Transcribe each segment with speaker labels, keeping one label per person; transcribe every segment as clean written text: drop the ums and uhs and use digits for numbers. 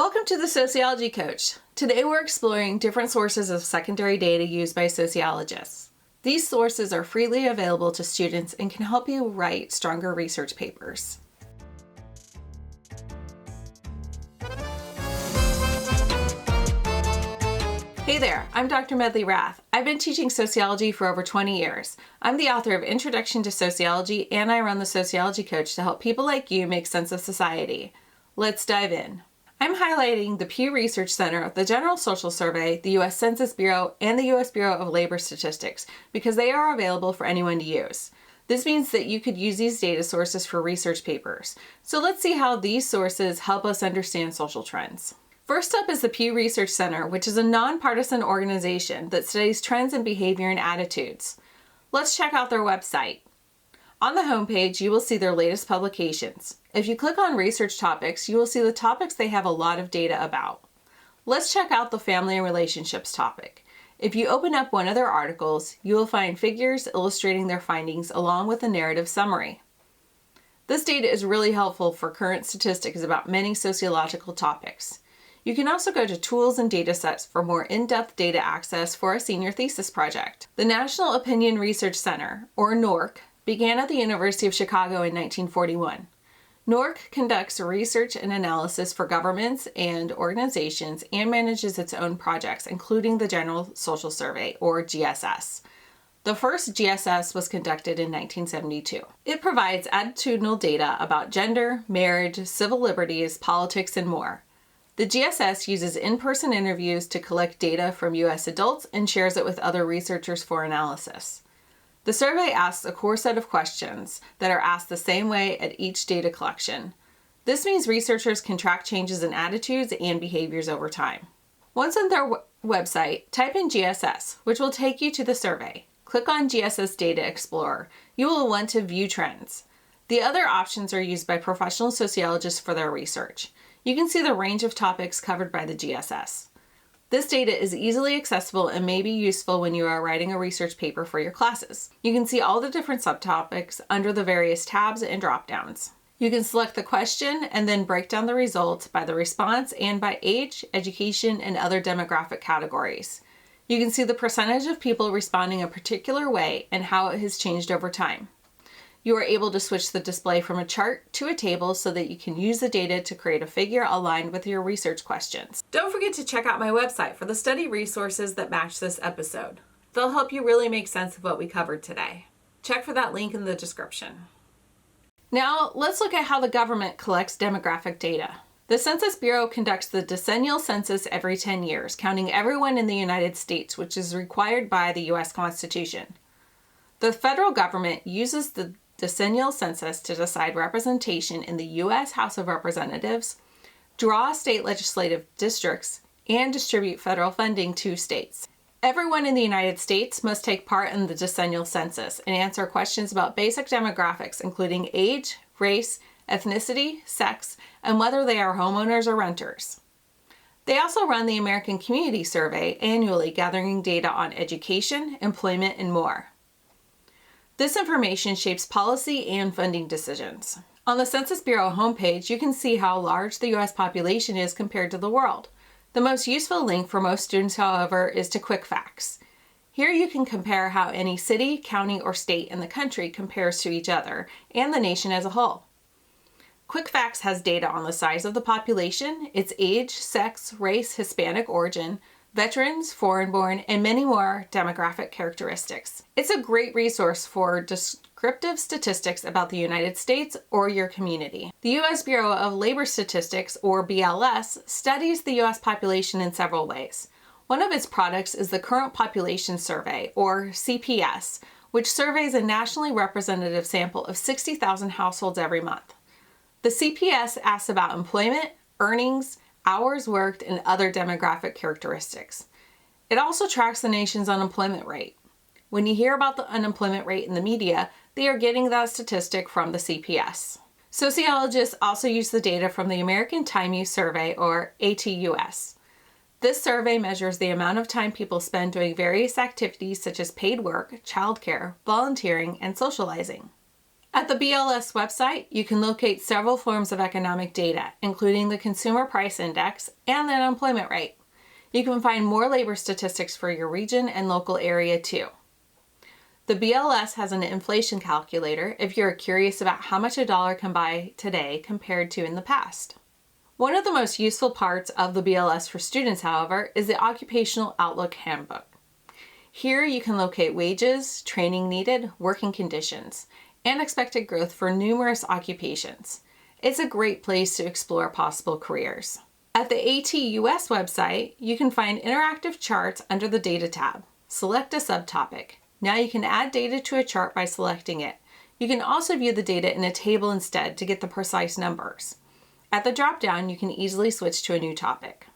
Speaker 1: Welcome to the Sociology Coach. Today we're exploring different sources of secondary data used by sociologists. These sources are freely available to students and can help you write stronger research papers. Hey there, I'm Dr. Medley-Rath. I've been teaching sociology for over 20 years. I'm the author of Introduction to Sociology, and I run the Sociology Coach to help people like you make sense of society. Let's dive in. I'm highlighting the Pew Research Center, the General Social Survey, the U.S. Census Bureau, and the U.S. Bureau of Labor Statistics because they are available for anyone to use. This means that you could use these data sources for research papers. So let's see how these sources help us understand social trends. First up is the Pew Research Center, which is a nonpartisan organization that studies trends in behavior and attitudes. Let's check out their website. On the homepage, you will see their latest publications. If you click on research topics, you will see the topics they have a lot of data about. Let's check out the family and relationships topic. If you open up one of their articles, you will find figures illustrating their findings along with a narrative summary. This data is really helpful for current statistics about many sociological topics. You can also go to Tools and Datasets for more in-depth data access for a senior thesis project. The National Opinion Research Center, or NORC, began at the University of Chicago in 1941. NORC conducts research and analysis for governments and organizations and manages its own projects, including the General Social Survey, or GSS. The first GSS was conducted in 1972. It provides attitudinal data about gender, marriage, civil liberties, politics, and more. The GSS uses in-person interviews to collect data from U.S. adults and shares it with other researchers for analysis. The survey asks a core set of questions that are asked the same way at each data collection. This means researchers can track changes in attitudes and behaviors over time. Once on their website, type in GSS, which will take you to the survey. Click on GSS Data Explorer. You will want to view trends. The other options are used by professional sociologists for their research. You can see the range of topics covered by the GSS. This data is easily accessible and may be useful when you are writing a research paper for your classes. You can see all the different subtopics under the various tabs and drop-downs. You can select the question and then break down the results by the response and by age, education, and other demographic categories. You can see the percentage of people responding a particular way and how it has changed over time. You are able to switch the display from a chart to a table so that you can use the data to create a figure aligned with your research questions. Don't forget to check out my website for the study resources that match this episode. They'll help you really make sense of what we covered today. Check for that link in the description. Now, let's look at how the government collects demographic data. The Census Bureau conducts the Decennial Census every 10 years, counting everyone in the United States, which is required by the U.S. Constitution. The federal government uses the Decennial Census to decide representation in the U.S. House of Representatives, draw state legislative districts, and distribute federal funding to states. Everyone in the United States must take part in the Decennial Census and answer questions about basic demographics, including age, race, ethnicity, sex, and whether they are homeowners or renters. They also run the American Community Survey annually, gathering data on education, employment, and more. This information shapes policy and funding decisions. On the Census Bureau homepage, you can see how large the U.S. population is compared to the world. The most useful link for most students, however, is to Quick Facts. Here you can compare how any city, county, or state in the country compares to each other and the nation as a whole. Quick Facts has data on the size of the population, its age, sex, race, Hispanic origin, veterans, foreign-born, and many more demographic characteristics. It's a great resource for descriptive statistics about the United States or your community. The U.S. Bureau of Labor Statistics, or BLS, studies the U.S. population in several ways. One of its products is the Current Population Survey, or CPS, which surveys a nationally representative sample of 60,000 households every month. The CPS asks about employment, earnings, hours worked, and other demographic characteristics. It also tracks the nation's unemployment rate. When you hear about the unemployment rate in the media, they are getting that statistic from the CPS. Sociologists also use the data from the American Time Use Survey, or ATUS. This survey measures the amount of time people spend doing various activities such as paid work, childcare, volunteering, and socializing. At the BLS website, you can locate several forms of economic data, including the Consumer Price Index and the unemployment rate. You can find more labor statistics for your region and local area too. The BLS has an inflation calculator if you're curious about how much a dollar can buy today compared to in the past. One of the most useful parts of the BLS for students, however, is the Occupational Outlook Handbook. Here you can locate wages, training needed, working conditions, and expected growth for numerous occupations. It's a great place to explore possible careers. At the ATUS website, you can find interactive charts under the Data tab. Select a subtopic. Now you can add data to a chart by selecting it. You can also view the data in a table instead to get the precise numbers. At the drop-down, you can easily switch to a new topic.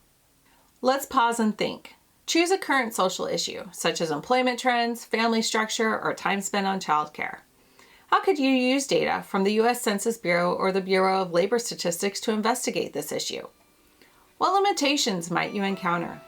Speaker 1: Let's pause and think. Choose a current social issue, such as employment trends, family structure, or time spent on childcare. How could you use data from the U.S. Census Bureau or the Bureau of Labor Statistics to investigate this issue? What limitations might you encounter?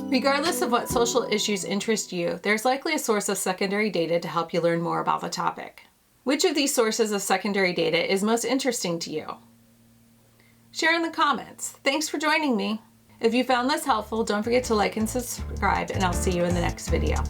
Speaker 1: Regardless of what social issues interest you, there's likely a source of secondary data to help you learn more about the topic. Which of these sources of secondary data is most interesting to you? Share in the comments. Thanks for joining me. If you found this helpful, don't forget to like and subscribe, and I'll see you in the next video.